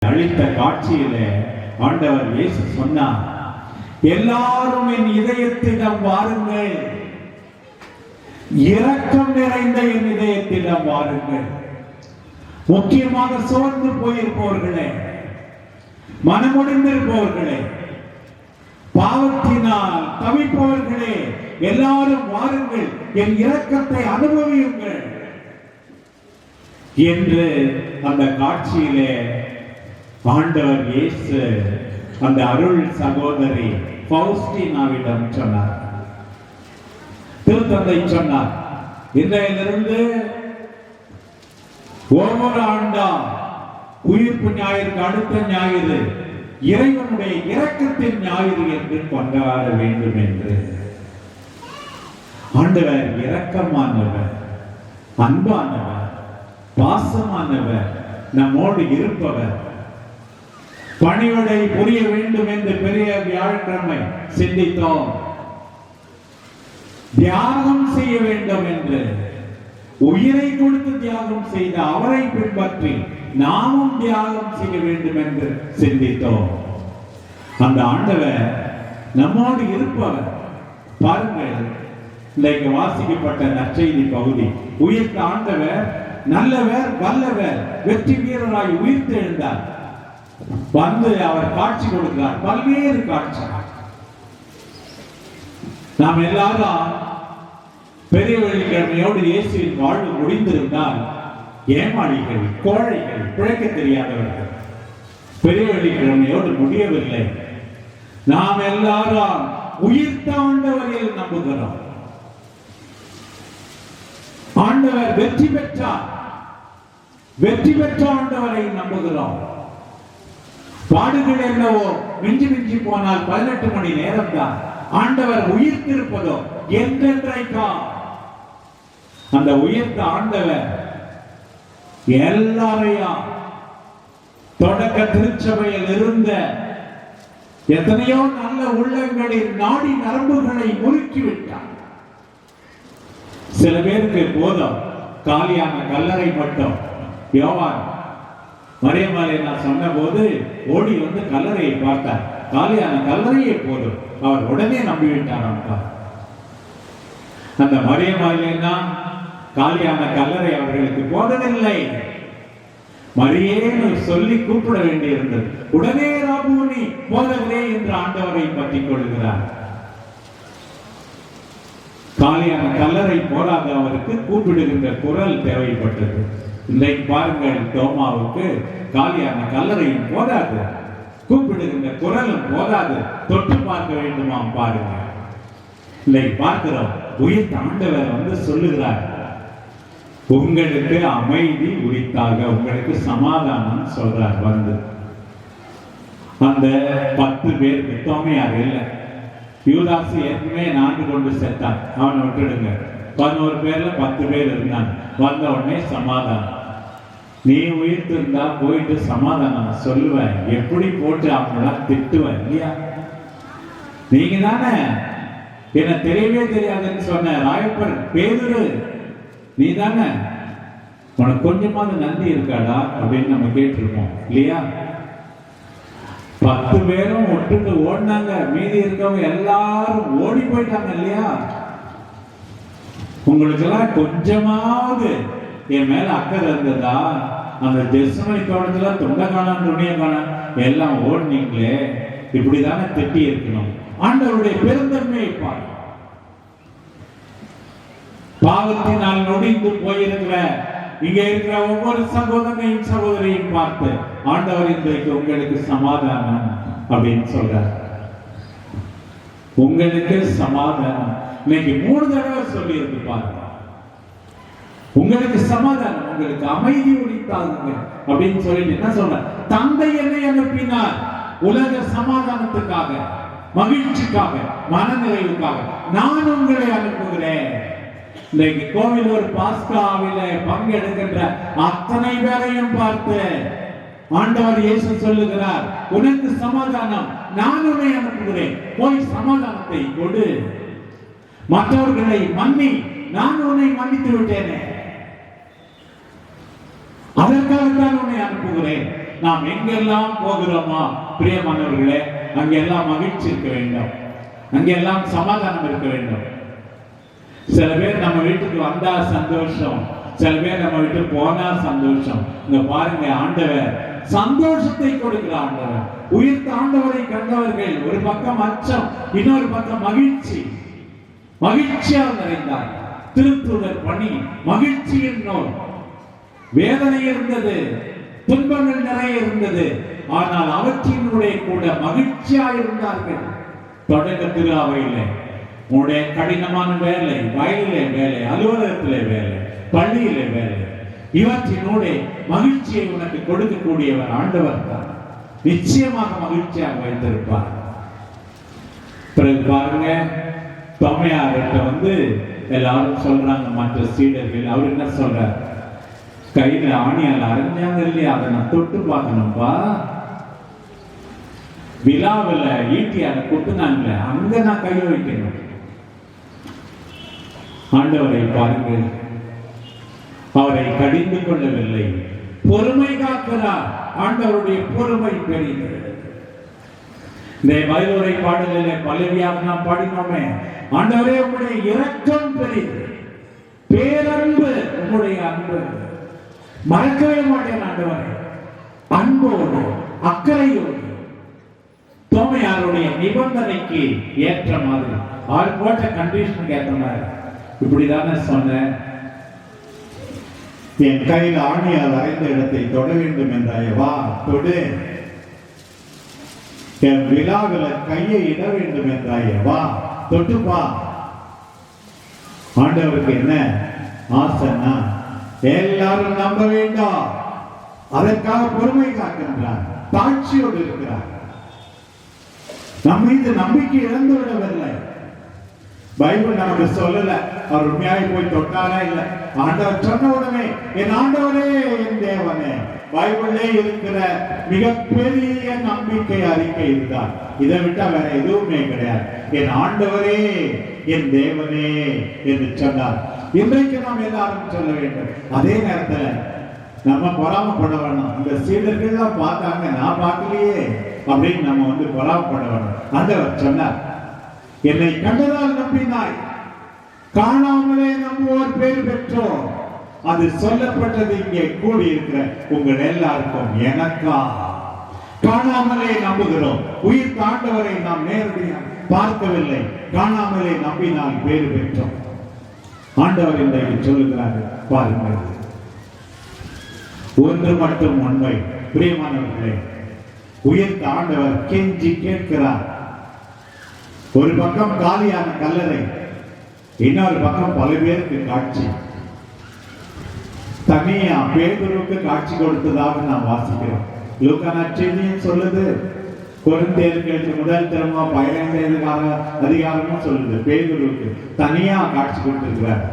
அளித்த காட்சியிலே ஆண்டவர் இயேசு சொன்னார், எல்லாரும் என் இதயத்திடம் வாருங்கள், இரக்கம் நிறைந்த என் இதயத்திடம் வாருங்கள். முக்கியமாக சோர்ந்து போயிருப்பவர்களே, மனமுடிந்திருப்பவர்களே, பாவத்தினால் தவிப்பவர்களே, எல்லாரும் வாருங்கள், என் இரக்கத்தை அனுபவியுங்கள் என்று அந்த காட்சியிலே ஆண்டவர் இயேசு அந்த அருள் சகோதரி பவுஸ்டினாவிடம் சொன்னார். திருத்தந்தை சொன்னார், இன்றையிலிருந்து ஒவ்வொரு ஆண்டா உயிர்ப்பு ஞாயிற்கு அடுத்த ஞாயிறு இறைவனுடைய இரக்கத்தின் ஞாயிறு என்று கொண்டாட வேண்டும் என்று. ஆண்டவர் இரக்கமானவர், அன்பானவர், பாசமானவர், நம்மோடு இருப்பவர். பணிவிடை புரிய வேண்டும் என்று பெரிய வியாழக்கிழமை சிந்தித்தோம். தியாகம் செய்ய வேண்டும் என்று, உயிரை கொடுத்து தியாகம் செய்த அவரை பின்பற்றி நாமும் தியாகம் செய்ய வேண்டும் என்று சிந்தித்தோம். அந்த ஆண்டவர் நம்மோடு இருப்பவர். பாருங்கள், இன்றைக்கு வாசிக்கப்பட்ட நற்செய்தி பகுதி, உயிர்த்த ஆண்டவர் நல்லவர், வல்லவர், வெற்றி வீரராய் உயிர்த்து எழுந்தார். வந்து அவர் காட்சி கொடுக்கிறார், பல்வேறு காட்சி. நாம் எல்லாரும் பெரிய வெள்ளிக்கிழமையோடு இயேசுவின் வாழ்வு முடிந்திருந்தால் ஏமாளிகள், கோழைகள், பிழைக்க தெரியாதவர்கள். பெரிய வெள்ளிக்கிழமையோடு முடியவில்லை. நாம் எல்லாரும் உயிர்த்த ஆண்டவரில் நம்புகிறோம். ஆண்டவர் வெற்றி பெற்றார், வெற்றி பெற்ற ஆண்டவரை நம்புகிறோம். பாடுகள் என்னவோ மிஞ்சி மிஞ்சி போனால் 18 மணி நேரம் தான். ஆண்டவர் உயிர்த்திருப்பதோ என்றென்றைக்கா. அந்த உயிர்த்த ஆண்டவர் எல்லாரையும் தொடக்க திருச்சபையில் இருந்த எத்தனையோ நல்ல உள்ளங்களின் நாடி நரம்புகளை முறுக்கிவிட்டார். சில பேருக்கு போதும் காலியான கல்லறை மட்டும். யோவான் மரியமாலை நான் சொன்ன போது ஓடி வந்து கல்லறையை பார்த்தார். காலியான கல்லறையே போதும், அவர் உடனே நம்பிவிட்டார். அந்த மரியமாலைன்னா காலியான கல்லறை அவர்களுக்கு போதவில்லை. மரியேன்னு சொல்லி கூப்பிட வேண்டியிருந்தது. உடனே ராபூனி போதவரே என்று ஆண்டவரை பற்றிக் கொள்கிறார். காலியான கல்லறை போராத அவருக்கு கூப்பிடுகின்ற குரல் தேவைப்பட்டது. இன்றைக்கு பாருங்கள், தோமாவுக்கு காலியான கல்லறையும் போதாது, கூப்பிடுகின்ற குரலும் போதாது, தொட்டு பார்க்க வேண்டுமாம். பாருங்க, இன்றைக்கு பார்க்கிறோம், உயிர் ஆண்டவர் வந்து சொல்லுகிறார், உங்களுக்கு அமைதி உரித்தாக, உங்களுக்கு சமாதானம் சொல்றார். வந்து அந்த 10 பேர் தோமையார் இல்லை, யூதாசு ஏற்கனவே 4 கொண்டு செத்தான், அவனை விட்டுடுங்க. 11 பேர்ல 10 பேர் இருந்தான். வந்த உடனே சமாதானம். நீ உயிர்த்து இருந்தா போயிட்டு சமாதானம் சொல்லுவேன், எப்படி போட்டு அவங்களாம் திட்டுவேன் இல்லையா? நீங்க தானே என்ன தெரியவே தெரியாதுன்னு சொன்ன ராயப்பர் பேதுரு, நீ தானே, உனக்கு கொஞ்சமாவது நன்றி இருக்காடா அப்படின்னு நம்ம கேட்டிருப்போம் இல்லையா? 10 பேரும் விட்டுட்டு ஓடினாங்க, மீதி இருக்கவங்க எல்லாரும் ஓடி போயிட்டாங்க இல்லையா? உங்களுக்கு எல்லாம் கொஞ்சமாவது என் மேல அக்கறை இருந்ததா? அந்த ஜெர்சமனி தோட்டத்துல தொண்டை காணாம துணிய காணாம எல்லாம் ஓடினீங்களே, இப்படிதானே திட்டி இருக்கணும். ஆண்டவருடைய பெருந்தன்மையை பாரு. பாவத்தினால் நொடிந்து போயிருக்கிற இங்க இருக்கிற ஒவ்வொரு சகோதரனையும் சகோதரியும் பார்த்து ஆண்டவர் இன்றைக்கு உங்களுக்கு சமாதானம் அப்படின்னு சொல்றார். உங்களுக்கு சமாதானம். இன்னைக்கு 3 தடவை சொல்லி இருக்கு பாருங்க, உங்களுக்கு சமாதானம், உங்களுக்கு அமைதி உரித்தாங்க அப்படின்னு சொல்லிட்டு என்ன சொல்ற? தந்தை என்னை அனுப்பினார் உலக சமாதானத்துக்காக, மகிழ்ச்சிக்காக, மனநிறைவுக்காக. நான் உங்களை அனுப்புகிறேன். இன்னைக்கு கோவில் ஒரு பாஸ்காவில பங்கெடுக்கின்ற அத்தனை பேரையும் பார்த்து ஆண்டவர் இயேசு சொல்லுகிறார், உனக்கு சமாதானம், நான் உன்னை அனுப்புகிறேன், போய் சமாதானத்தை கொடு, மற்றவர்களை மன்னி, நான் உன்னை மன்னித்து விட்டேனே, அதற்காகத்தான் உன்னை அனுப்புகிறேன். நாம் எங்கெல்லாம் போகிறோமா பிரியமானவர்களே, அங்கெல்லாம் மகிழ்ச்சி இருக்க வேண்டும், அங்கெல்லாம் சமாதானம் இருக்க வேண்டும். சில பேர் நம்ம வீட்டுக்கு வந்தா சந்தோஷம், சில பேர் நம்ம வீட்டுக்கு போனா சந்தோஷம். இங்க பாருங்க, ஆண்டவர் சந்தோஷத்தை கொடுக்கிற ஆண்டவர். உயிர்த்த ஆண்டவரை கண்டவர்கள் ஒரு பக்கம் அச்சம், இன்னொரு பக்கம் மகிழ்ச்சி, மகிழ்ச்சியால் நிறைந்தார். திருத்துதர் பணி மகிழ்ச்சியின் நோய். வேதனை இருந்தது, துன்பங்கள் நிறைய இருந்தது, ஆனால் அவற்றினுடைய கூட மகிழ்ச்சியாக இருந்தார்கள். தொடக்க திரு அவையிலே உன்னுடைய கடினமான வேலை, வயலிலே வேலை, அலுவலகத்திலே வேலை, பள்ளியிலே வேலை, இவற்றினோட மகிழ்ச்சியை உனக்கு கொடுக்கக்கூடியவர் ஆண்டவர் தான். நிச்சயமாக மகிழ்ச்சியாக வைத்திருப்பார். பிறகு பாருங்க, தோமையார்கிட்ட எல்லாரும் சொல்றாங்க, மற்ற சீடர்கள். அவர் என்ன சொல்றார்? கையில ஆணியால் அரைஞ்சாங்க இல்லையா, அதை நான் தொட்டு பார்க்கணும்பா. விழாவில் ஈட்டியால குத்துனாங்க, அங்க நான் கை வைக்கணும். ஆண்டவரை பாருங்கள், அவரை கடிந்து கொள்ளவில்லை, பொறுமை காக்கிறார். ஆண்டவருடைய பொறுமை பெரியது. இந்த வயலுரை பாடலிலே பல்லவியாக நாம் பாடினோமே, ஆண்டவரே உங்களுடைய இரக்கம் பெரியது, பேரன்பு, உங்களுடைய அன்பு மறக்கவே மாட்டேன் ஆண்டவரே. அன்போடு அக்கறையோடு தோமையாருடைய நிபந்தனைக்கு ஏற்ற மாதிரி, அவர் போட்ட கண்டிஷனுக்கு ஏற்ற மாதிரி இப்படிதானே சொன்ன, என் கையில் ஆணியால் அரைந்த இடத்தை தொட வேண்டும் என்றாய, வா தொடு. என் விழாவில கையை இட வேண்டும் என்றாய, வா தொட்டுப்பா. ஆண்டவருக்கு என்ன ஆசைன்னா, எல்லாரும் நம்ப வேண்டாம், அதற்காக பொறுமை காக்கின்றார், தாட்சியோடு இருக்கிறார். நம் மீது நம்பிக்கை இழந்து விடவில்லை. பைபிள் நமக்கு சொல்லல அவர் உண்மையாக போய் தொட்டாரா இல்ல. ஆண்டவர் சொன்ன உடனே, என் ஆண்டவரே என் தேவனே, பைபிளே இருக்கிற மிகப்பெரிய நம்பிக்கை அறிக்கை இதுதான். இதை விட்டா வேற எதுவுமே கிடையாது. என் ஆண்டவரே என் தேவனே என்று சொன்னார். இன்றைக்கு நாம் எல்லாரும் சொல்ல வேண்டும். அதே நேரத்துல நம்ம பொறாமப்பட வேணும். இந்த சீடர்கள் தான் பார்த்தாங்க, நான் பார்க்கலையே அப்படின்னு நம்ம பொறாமப்பட வேணும். ஆண்டவர் சொன்னார், என்னை கண்டதால் நம்பினாய், காணாமலே நம்புவோர் பேர் பெற்றோம். அது சொல்லப்பட்டது இங்கே கூடி இருக்கிற உங்கள் எல்லாருக்கும். எனக்கா காணாமலே நம்புகிறோம். உயிர் தாண்டவரை நாம் நேரடியாக பார்க்கவில்லை, காணாமலே நம்பினால் பேர் பெற்றோம். ஆண்டவர் இன்றைக்கு சொல்லுகிறார்கள், பாருங்கள், ஒன்று மட்டும் உண்மை. பிரியமானவர்களே, உயிர்த்த ஆண்டவர் கெஞ்சி கேட்கிறார். ஒரு பக்கம் காலியான கல்லறை, இன்னொரு பக்கம் பல பேருக்கு காட்சி. தனியா பேதுருக்கு காட்சி கொடுத்ததாக நாம் வாசிக்கிறோம். லூக்கா நற்செய்தியும் சொல்லுது, கொரிந்தியர்களுக்கு முதல் திரும்ப 15 அதிகாரமும் சொல்லுது, பேதுருக்கு தனியா காட்சி கொடுத்திருக்கிறார்.